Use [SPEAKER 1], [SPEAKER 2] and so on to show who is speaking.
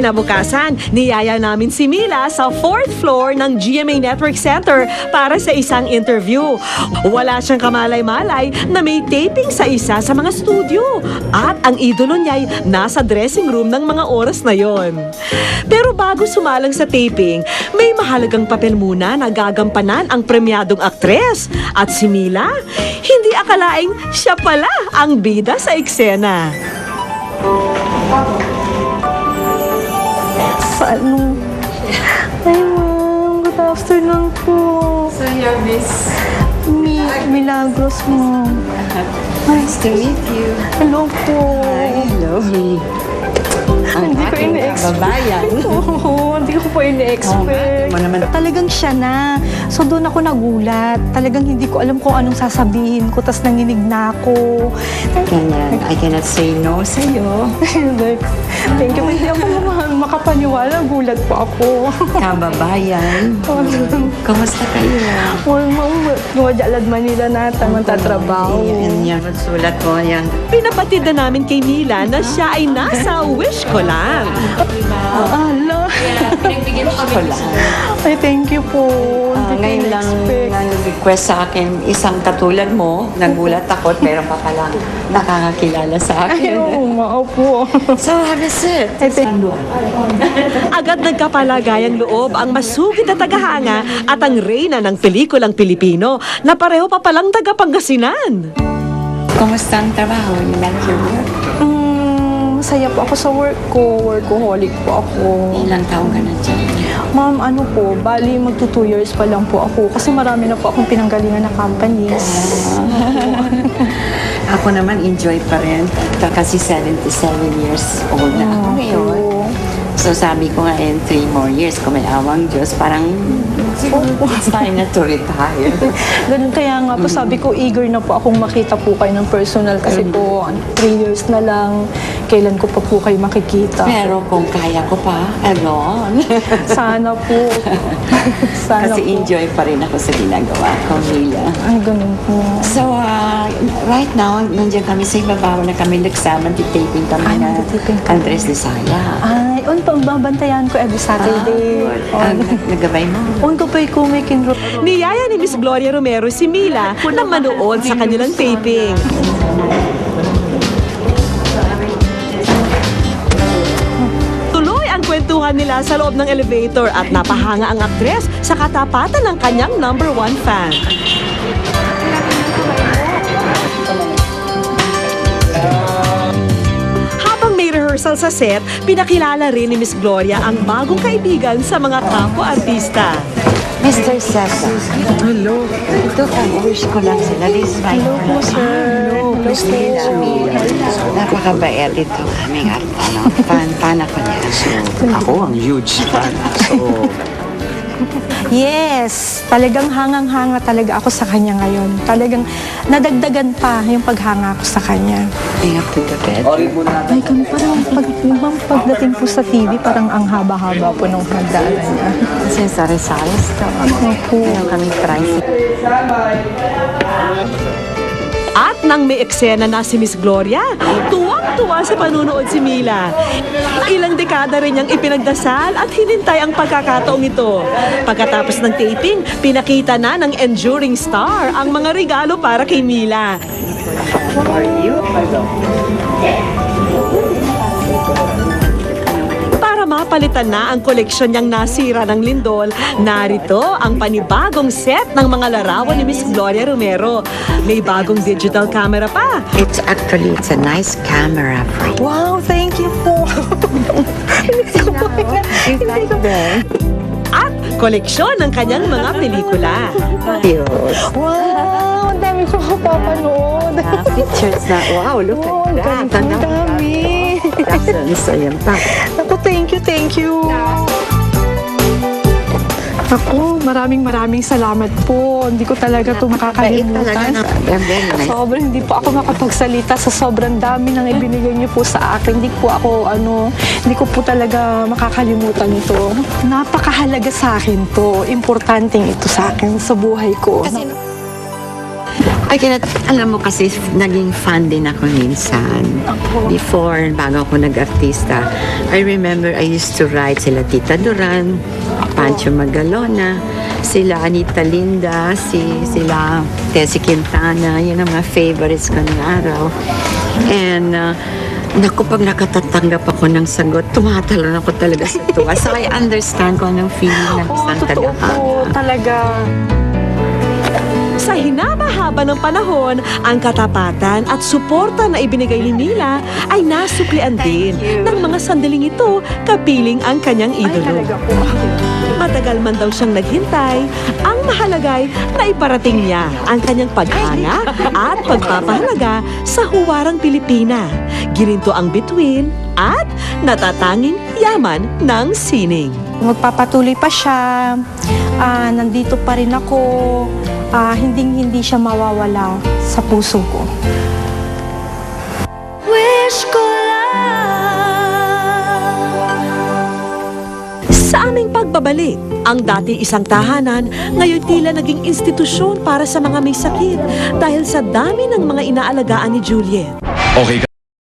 [SPEAKER 1] Kinabukasan, niyaya namin si Mila sa 4th floor ng GMA Network Center para sa isang interview. Wala siyang kamalay-malay na may taping sa isa sa mga studio. At ang idolo niya'y nasa dressing room ng mga oras na yon. Pero bago sumalang sa taping, may mahalagang papel muna na gagampanan ang premyadong aktres. At si Mila, hindi akalaing siya pala ang bida sa eksena.
[SPEAKER 2] Ano? Ay, ma'am. Good afternoon po.
[SPEAKER 3] So you're Miss...
[SPEAKER 2] Milagros, ma'am.
[SPEAKER 3] Nice to meet you.
[SPEAKER 2] Hello po.
[SPEAKER 3] Hello.
[SPEAKER 2] Hindi ko ina-expect.
[SPEAKER 3] Babayan.
[SPEAKER 2] Oo, hindi ko po ina-expect.
[SPEAKER 3] Oo nga, naman.
[SPEAKER 2] Talagang siya na. So doon ako nagulat. Talagang hindi ko alam kung anong sasabihin ko. Tapos nanginig na ako.
[SPEAKER 3] Ganyan. I cannot say no sa'yo.
[SPEAKER 2] Like, thank you. Hindi ako makapaniwala. Gulat po ako.
[SPEAKER 3] Kababayan. Kamusta kayo?
[SPEAKER 2] Well, ma'am, Jalad Manila na tayo magtatrabaho.
[SPEAKER 3] Yan. Sulat ko. Yan.
[SPEAKER 1] Pinapatid na namin kay Mila na siya ay nasa wish ko lang.
[SPEAKER 2] Ala.
[SPEAKER 3] Ko lang.
[SPEAKER 2] Ay, thank you po. Hindi ko
[SPEAKER 3] Ngayon lang
[SPEAKER 2] in-expect.
[SPEAKER 3] nag-request sa akin isang katulad mo. Nagulat ako at meron pa palang nakakakilala sa
[SPEAKER 2] Ay,
[SPEAKER 3] akin.
[SPEAKER 2] oo, po.
[SPEAKER 3] So, have a seat.
[SPEAKER 2] Ay,
[SPEAKER 1] Agad nagkapalagayang loob ang masugid na tagahanga at ang reyna ng pelikulang Pilipino na pareho pa palang taga Pangasinan.
[SPEAKER 3] Kumusta ang trabaho? You like your work?
[SPEAKER 2] Masaya po ako sa work ko. Workaholic po ako.
[SPEAKER 3] Ilang taong ka na dyan?
[SPEAKER 2] Ma'am, ano po, bali magto 2 years pa lang po ako kasi marami na po akong pinanggalingan na companies.
[SPEAKER 3] Ako naman enjoy pa rin kasi 77 years old na ako ngayon. So sabi ko nga 3 more years kung may awang Diyos, parang it's time na to retire.
[SPEAKER 2] Ganun kaya nga po, sabi ko, eager na po akong makita po kayo ng personal kasi po, 3 years na lang, kailan ko pa po kayo makikita.
[SPEAKER 3] Pero kung kaya ko pa, alone.
[SPEAKER 2] Sana po. Sana
[SPEAKER 3] Kasi
[SPEAKER 2] po.
[SPEAKER 3] enjoy pa rin ako sa ginagawa ko, Mila.
[SPEAKER 2] Ay, ganun po.
[SPEAKER 3] So, right now, nandiyan kami sa ibabaw na kami nagsama, taping kami
[SPEAKER 2] Ay,
[SPEAKER 3] na
[SPEAKER 2] magtitaping kami.
[SPEAKER 3] Andres Lisaya.
[SPEAKER 2] Ay, on pa, babantayan ko every Saturday.
[SPEAKER 3] Nagabay mo.
[SPEAKER 2] On ko pa yung may kinro.
[SPEAKER 1] Niyaya ni Miss Gloria Romero si Mila na manood sa kanilang taping. Tuloy ang kwentuhan nila sa loob ng elevator at napahanga ang aktres sa katapatan ng kanyang #1 fan. Habang may rehearsal sa set, pinakilala rin ni Miss Gloria ang bagong kaibigan sa mga kapwa-artista.
[SPEAKER 3] Mr. Sessa. Hello. Ito po, wish ko lang sila. This is my
[SPEAKER 2] Hello po, sir.
[SPEAKER 3] Hello, Miss Mila. Napakabait ito. Aming fan ako niya.
[SPEAKER 4] Ako ang huge fan. So,
[SPEAKER 2] Yes, talagang hangang-hanga talaga ako sa kanya ngayon. Talagang nadagdagan pa yung paghanga ko sa kanya.
[SPEAKER 3] Being up to the bed.
[SPEAKER 2] Ay, kami parang pagdating po sa TV, parang ang haba-haba po nung hagdanan niya.
[SPEAKER 3] Kasi sa Rizales to.
[SPEAKER 2] Opo.
[SPEAKER 3] Meron kami price.
[SPEAKER 1] At nang may eksena na si Miss Gloria, tuwang-tuwa sa panunood si Mila. Ilang dekada rin niyang ipinagdasal at hinintay ang pagkakataong ito. Pagkatapos ng taping, pinakita na ng enduring star ang mga regalo para kay Mila. Para mapalitan na ang koleksyon niyang nasira ng lindol, narito ang panibagong set ng mga larawan ni Miss Gloria Romero. May bagong digital camera pa.
[SPEAKER 3] It's a nice camera for you.
[SPEAKER 2] Wow, thank you po. Hindi ko
[SPEAKER 1] At koleksyon ng kanyang mga pelikula.
[SPEAKER 2] Wow, ang dami ko papanood.
[SPEAKER 3] Pictures na, wow, look
[SPEAKER 2] Oh, ang
[SPEAKER 3] at that.
[SPEAKER 2] ganda, ang dami.
[SPEAKER 3] So, yan pa.
[SPEAKER 2] Ako, thank you. Ako, maraming salamat po. Hindi ko talaga ito makakalimutan.
[SPEAKER 3] Very nice.
[SPEAKER 2] Sobrang hindi po ako makapagsalita sa sobrang dami ng ibinigay niyo po sa akin. Hindi ko po talaga makakalimutan ito. Napakahalaga sa akin to. Importanteng ito sa akin sa buhay ko.
[SPEAKER 3] Alam mo kasi, naging fan din ako minsan. Before, bago ako nag-artista, I remember I used to write sila Tita Duran, Pancho Magalona, sila Anita Linda, sila Tessie Quintana, yun ang mga favorites ko ng araw. And, naku, pag nakatatanggap ako ng sagot, tumatalon ako talaga sa tuwa. So, I understand kung anong feeling ng isang
[SPEAKER 2] Totoo po, talaga.
[SPEAKER 1] Sa hinaba-haba ng panahon, ang katapatan at suporta na ibinigay ni Mila ay nasuklian din ng mga sandaling ito kapiling ang kanyang idolo. Matagal man daw siyang naghintay, ang mahalagay na iparating niya ang kanyang paghanga at pagpapahalaga sa huwarang Pilipina. Gininto ang bituin at natatanging yaman ng sining.
[SPEAKER 2] Magpapatuloy pa siya, nandito pa rin ako, hindi siya mawawala sa puso ko.
[SPEAKER 1] Wish ko Sa aming pagbabalik, ang dati isang tahanan, ngayon tila naging institusyon para sa mga may sakit dahil sa dami ng mga inaalagaan ni Juliet.
[SPEAKER 5] Okay ka?